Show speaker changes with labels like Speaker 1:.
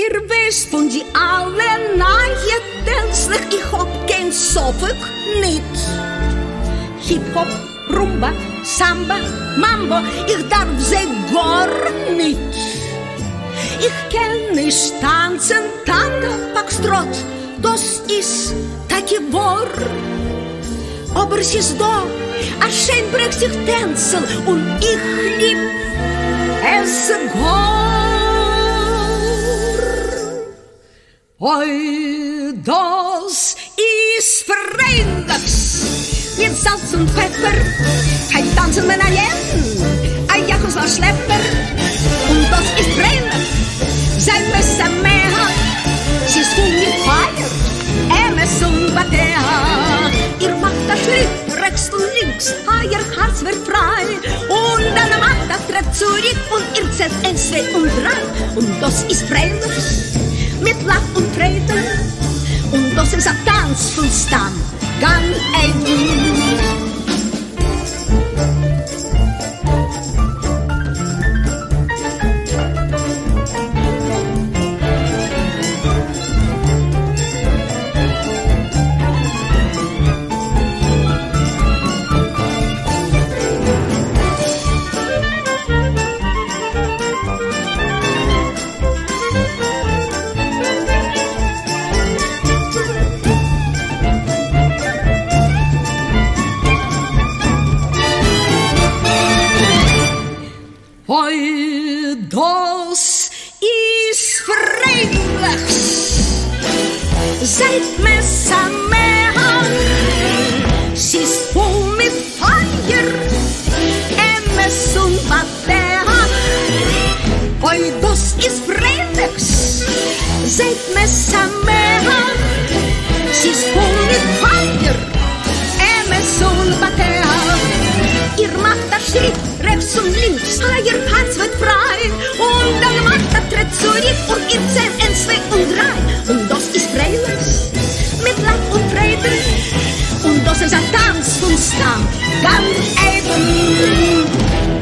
Speaker 1: Ihr wisst von die alle neue Tänzlich, ich hab kein Sofik nicht. Hip-Hop, Rumba, Samba, Mambo, ich darf sie gar nicht. Ich kenn nicht tanzen, Tango, Foxtrot, das ist taki wahr. Aber es ist da, ein schön prächtig Tänzel und ich lieb es gar. Oi, das ist Freitags mit Salz und Pfeffer, kein Tanzen mehr allein, ein Jachus war Schlepper. Und das ist Freitag, sein Messer mehr, sie ist voll mit Feier, und Batea. Ihr macht das Schritt rechts und links, euer Herz wird frei. Und dann macht das Tritt zurück und ihr zählt 1, 2 und 3. Und das ist Freitags mit Lach und Freude. Und das ist ein Tanz von Stamm, Gang Eden. Oi, das ist Freitags, seit Messer mehr, sie ist voll mit Feier, und Batea. Oi, das ist Freitags, seit Messer mehr, sie ist voll mit Feier, und Batea. Ihr macht das Schritt rechts und links, euer Herz wird frei. Und dann macht das Tritt zurück und ihr zählt 1, 2 und 3. Und das ist Freitags mit Lach und Freude. Und das ist ein Tanz von Stamm, Gang Eden.